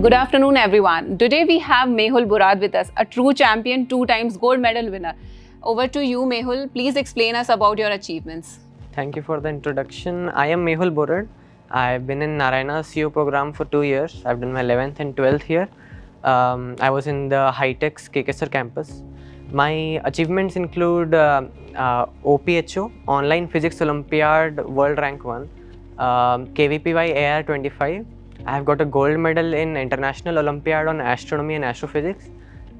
Good afternoon, everyone. Today we have Mehul Borad with us, a true champion, 2 times gold medal winner. Over to you, Mehul. Please explain us about your achievements. Thank you for the introduction. I am Mehul Borad. I've been in Narayana CO program for 2 years. I've done my 11th and 12th here. I was in the high-tech KKSR campus. My achievements include OPHO, Online Physics Olympiad World Rank 1, KVPY AR25. I have got a gold medal in International Olympiad on Astronomy and Astrophysics.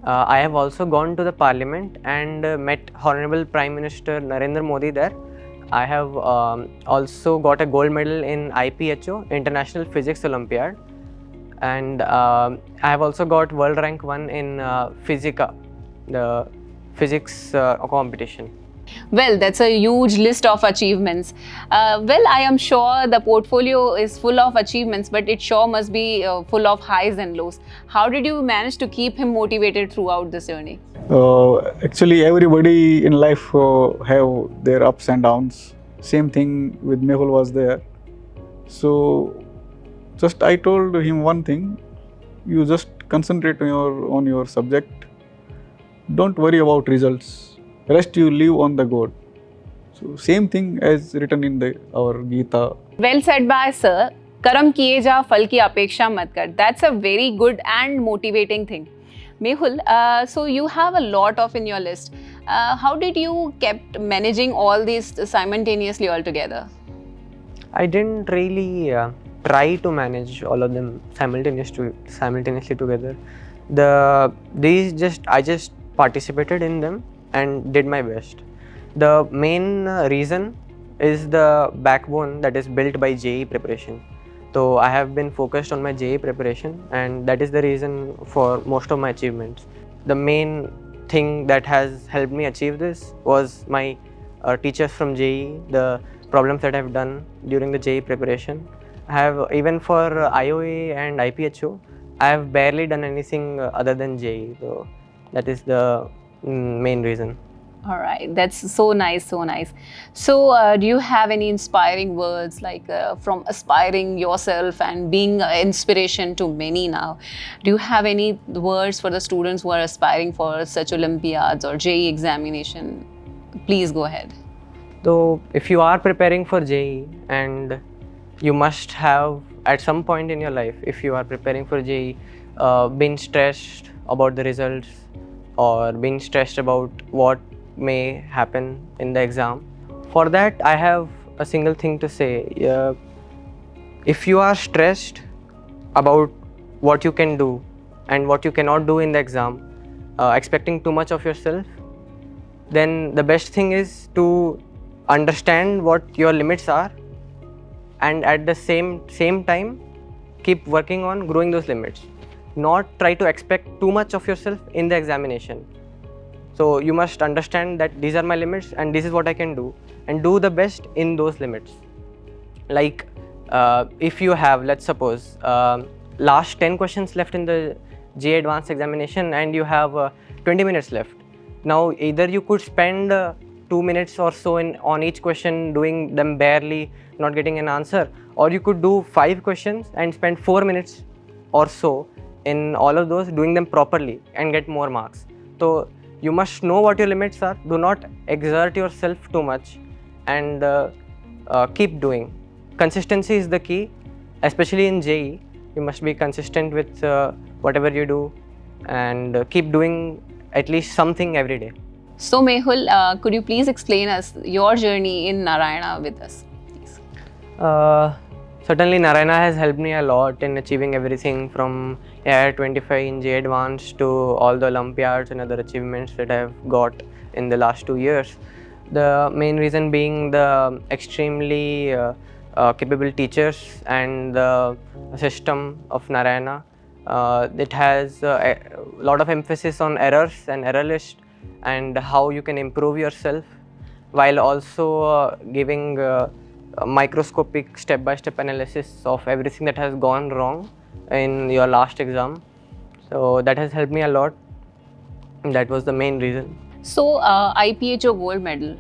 I have also gone to the Parliament and met Honorable Prime Minister Narendra Modi there. I have also got a gold medal in IPHO, International Physics Olympiad, and I have also got world rank 1 in Physica, the physics competition. Well, that's a huge list of achievements. I am sure the portfolio is full of achievements, but it sure must be full of highs and lows. How did you manage to keep him motivated throughout this journey? Actually, everybody in life have their ups and downs. Same thing with Mehul was there. So, just I told him one thing: you just concentrate on your subject. Don't worry about results. Rest you live on the God. So same thing as written in our Gita. Well said by sir. Karam kiye ja, phal ki apeksha mat kar. That's a very good and motivating thing. Mehul, so you have a lot of in your list. How did you kept managing all these simultaneously all together? I didn't really try to manage all of them simultaneously together. I just participated in them and did my best. The main reason is the backbone that is built by JEE preparation. So I have been focused on my JEE preparation, and that is the reason for most of my achievements. The main thing that has helped me achieve this was my teachers from JEE, the problems that I've done during the JEE preparation. I have, even for IOA and IPHO, I have barely done anything other than JEE. So that is the main reason. All right, that's so nice, so nice. So, do you have any inspiring words from aspiring yourself and being inspiration to many now? Do you have any words for the students who are aspiring for such Olympiads or JEE examination? Please go ahead. So, if you are preparing for JEE, and you must have at some point in your life, if you are preparing for JEE, been stressed about the results or been stressed about what may happen in the exam. For that, I have a single thing to say. If you are stressed about what you can do and what you cannot do in the exam, expecting too much of yourself, then the best thing is to understand what your limits are, and at the same time keep working on growing those limits. Not try to expect too much of yourself in the examination. So you must understand that these are my limits and this is what I can do, and do the best in those limits. Like if you have, let's suppose, last 10 questions left in the JEE advanced examination and you have 20 minutes left. Now either you could spend 2 minutes or so on each question doing them barely, not getting an answer, or you could do 5 questions and spend 4 minutes or so in all of those doing them properly and get more marks. So you must know what your limits are. Do not exert yourself too much, and keep doing. Consistency is the key, especially in JEE. You must be consistent with whatever you do, and keep doing at least something every day. So, Mehul, could you please explain us your journey in Narayana with us, please? Certainly, Narayana has helped me a lot in achieving everything from AR25 in JEE Advanced to all the Olympiads and other achievements that I have got in the last 2 years. The main reason being the extremely capable teachers and the system of Narayana. It has a lot of emphasis on errors and error list and how you can improve yourself, while also giving microscopic step-by-step analysis of everything that has gone wrong in your last exam. So that has helped me a lot. That was the main reason. So IPHO gold medal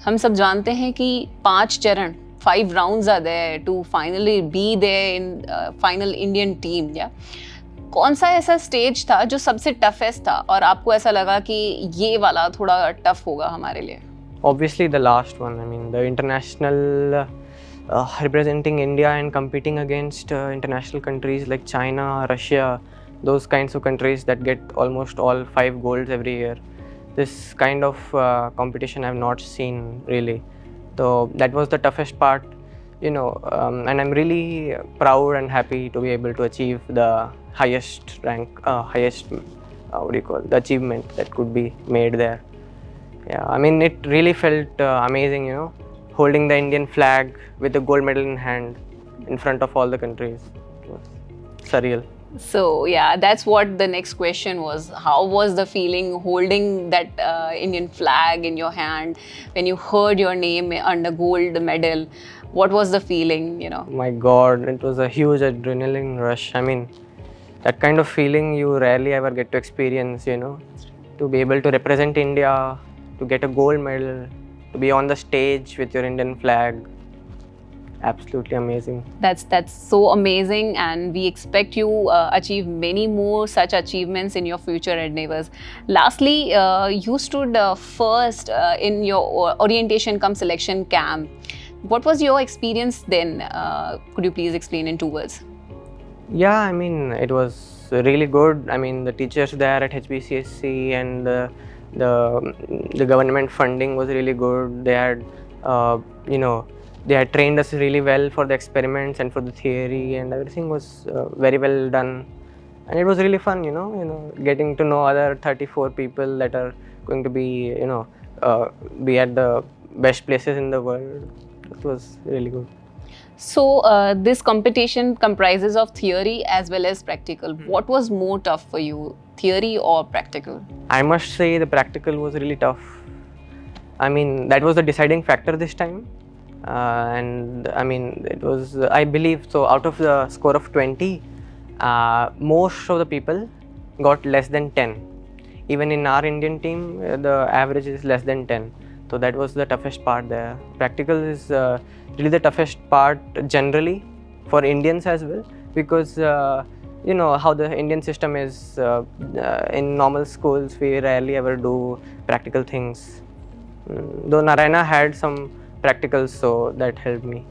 हम सब जानते हैं कि 5 चरण 5 rounds are there to finally be there in final Indian team. Yeah. कौन सा ऐसा stage था जो सबसे टफेस्ट था और आपको ऐसा लगा कि ये वाला थोड़ा टफ होगा हमारे लिए? Obviously, the last one. I mean, the international representing India and competing against international countries like China, Russia, those kinds of countries that get almost all 5 golds every year. This kind of competition I've not seen really. So that was the toughest part, and I'm really proud and happy to be able to achieve the highest rank, the achievement that could be made there. Yeah, I mean, it really felt amazing, holding the Indian flag with the gold medal in hand in front of all the countries. It was surreal. So yeah, that's what the next question was. How was the feeling holding that Indian flag in your hand when you heard your name under gold medal? What was the feeling, My God, it was a huge adrenaline rush. I mean, that kind of feeling you rarely ever get to experience, to be able to represent India, to get a gold medal, to be on the stage with your Indian flag. Absolutely amazing. That's so amazing, and we expect you achieve many more such achievements in your future endeavors. Lastly, you stood first in your orientation cum selection camp. What was your experience then? Could you please explain in 2 words? Yeah, I mean, it was really good. I mean, the teachers there at HBCSC and the government funding was really good. They had, they had trained us really well for the experiments and for the theory, and everything was very well done. And it was really fun, getting to know other 34 people that are going to be, be at the best places in the world. It was really good. So this competition comprises of theory as well as practical. What was more tough for you, theory or practical? I must say the practical was really tough. I mean, that was the deciding factor this time. And I mean, it was, I believe, so out of the score of 20, most of the people got less than 10. Even in our Indian team, the average is less than 10. So that was the toughest part there. Practical is really the toughest part generally for Indians as well, because how the Indian system is. In normal schools, we rarely ever do practical things. Though Narayana had some practicals, so that helped me.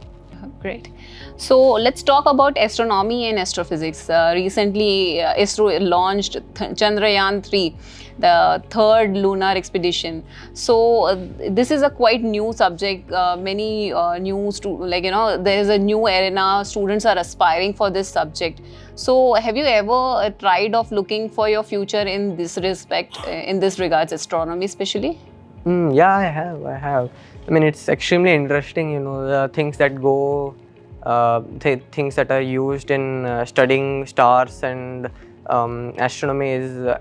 Great. So let's talk about astronomy and astrophysics. Recently, ISRO launched Chandrayaan-3, the third lunar expedition. So this is a quite new subject. Many there is a new arena. Students are aspiring for this subject. So have you ever tried of looking for your future in this respect, in this regards, astronomy especially? Yeah, I have. I mean, it's extremely interesting, the things that go, things that are used in studying stars and astronomy is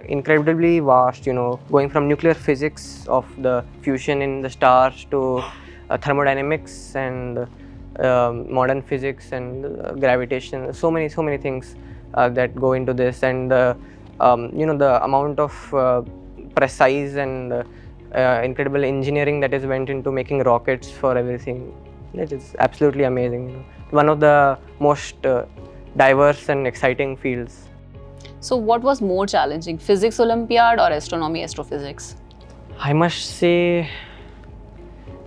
incredibly vast, going from nuclear physics of the fusion in the stars to thermodynamics and modern physics and gravitation. So many things that go into this, and the amount of precise and incredible engineering that is went into making rockets for everything. It is absolutely amazing. One of the most diverse and exciting fields. So what was more challenging, physics Olympiad or astronomy astrophysics? I must say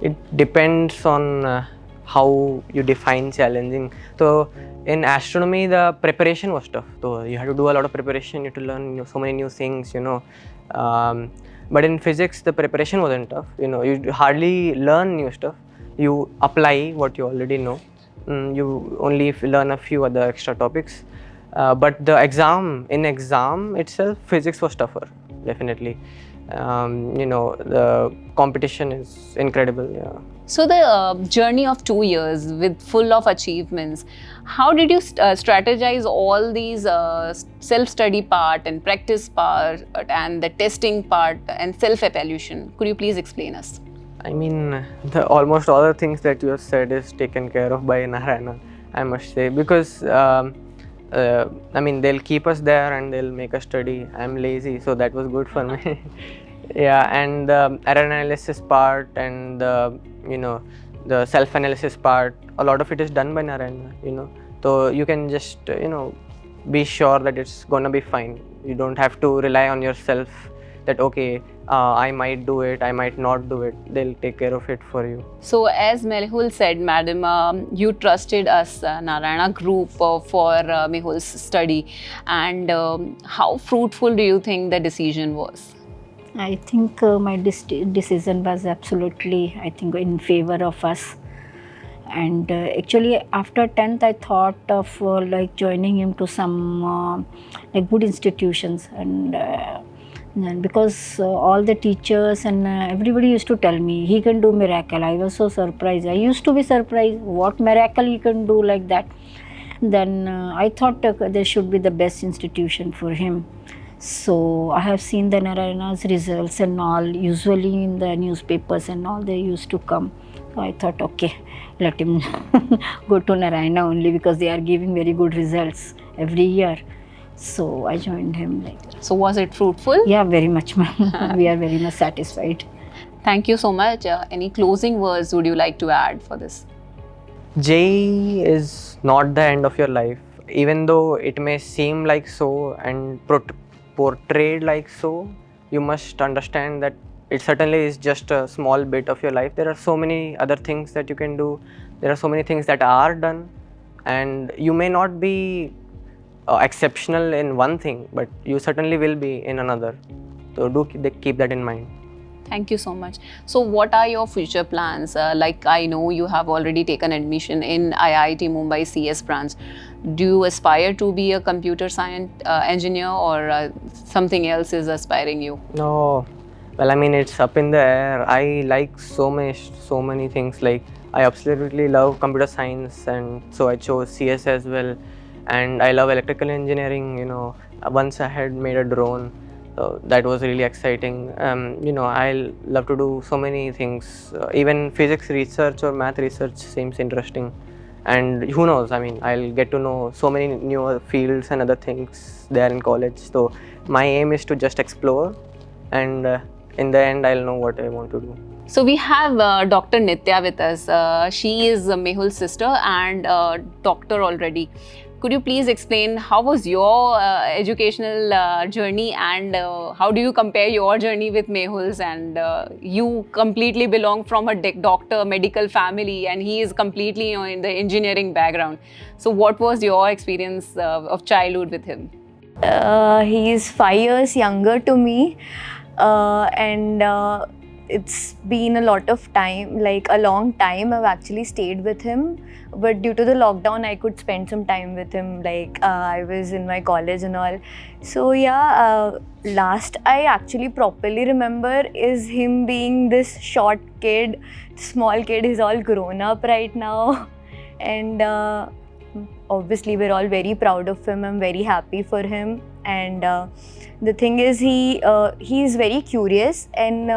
it depends on how you define challenging. So in astronomy, the preparation was tough. So you had to do a lot of preparation. You had to learn so many new things. But in physics, the preparation wasn't tough. You hardly learn new stuff. You apply what you already know. You only learn a few other extra topics. But the exam itself, physics was tougher, definitely. The competition is incredible. Yeah. So the journey of 2 years with full of achievements, how did you strategize all these self-study part and practice part and the testing part and self-evaluation? Could you please explain us? I mean, almost all the things that you have said is taken care of by Narayana, I must say, because I mean, they'll keep us there and they'll make us study. I'm lazy, so that was good for me. Yeah, and the error analysis part and the self-analysis part, a lot of it is done by Narayana, you know. So you can just, be sure that it's gonna be fine. You don't have to rely on yourself that, okay, I might do it, I might not do it. They'll take care of it for you. So as Mehul said, madam, you trusted us, Narayana Group, for Mehul's study. And how fruitful do you think the decision was? I think my decision was absolutely, I think, in favor of us. And actually, after 10th, I thought of like joining him to some like good institutions, and because all the teachers and everybody used to tell me he can do miracle. I was so surprised. I used to be surprised what miracle he can do like that. Then I thought there should be the best institution for him. So I have seen the Narayana's results and all, usually in the newspapers and all, they used to come. So I thought, okay, let him go to Narayana only because they are giving very good results every year. So I joined him like that. So was it fruitful? Yeah, very much, ma'am. We are very much satisfied. Thank you so much. Any closing words would you like to add for this? JEE is not the end of your life, even though it may seem like so and portrayed like so. You must understand that it certainly is just a small bit of your life. There are so many other things that you can do. There are so many things that are done, and you may not be exceptional in one thing, but you certainly will be in another. So do keep that in mind. Thank you so much. So what are your future plans? Like I know you have already taken admission in IIT Mumbai CS branch. Do you aspire to be a computer science engineer, or something else is aspiring you? No, well, I mean, it's up in the air. I like so many things. Like, I absolutely love computer science, and so I chose CS as well. And I love electrical engineering. You know, once I had made a drone, so that was really exciting. I love to do so many things. Even physics research or math research seems interesting. And who knows, I mean, I'll get to know so many newer fields and other things there in college. So my aim is to just explore, and in the end, I'll know what I want to do. So we have Dr. Nitya with us. She is Mehul's sister and doctor already. Could you please explain how was your educational journey, and how do you compare your journey with Mehul's? And you completely belong from a doctor medical family, and he is completely in the engineering background. So what was your experience of childhood with him? He is 5 years younger to me, and it's been a lot of time, like a long time I've actually stayed with him. But due to the lockdown, I could spend some time with him, like I was in my college and all. So yeah, last I actually properly remember is him being this short kid, small kid. He's all grown up right now. And obviously we're all very proud of him. I'm very happy for him. And the thing is, he is very curious, and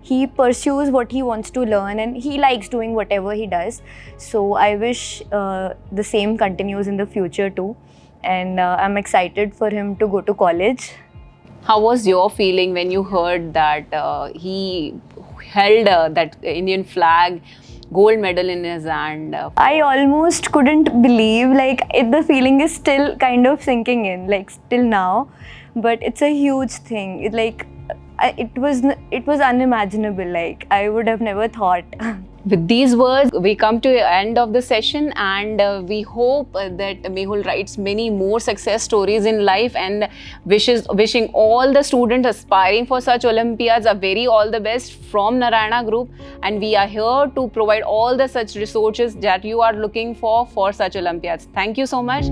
he pursues what he wants to learn, and he likes doing whatever he does. So I wish the same continues in the future too. And I'm excited for him to go to college. How was your feeling when you heard that he held that Indian flag gold medal in his hand? I almost couldn't believe, like the feeling is still kind of sinking in, like still now. But it's a huge thing. It was unimaginable. Like I would have never thought. With these words, we come to the end of the session, and we hope that Mehul writes many more success stories in life, and wishing all the students aspiring for such Olympiads a very all the best from Narayana Group. And we are here to provide all the such resources that you are looking for such Olympiads. Thank you so much.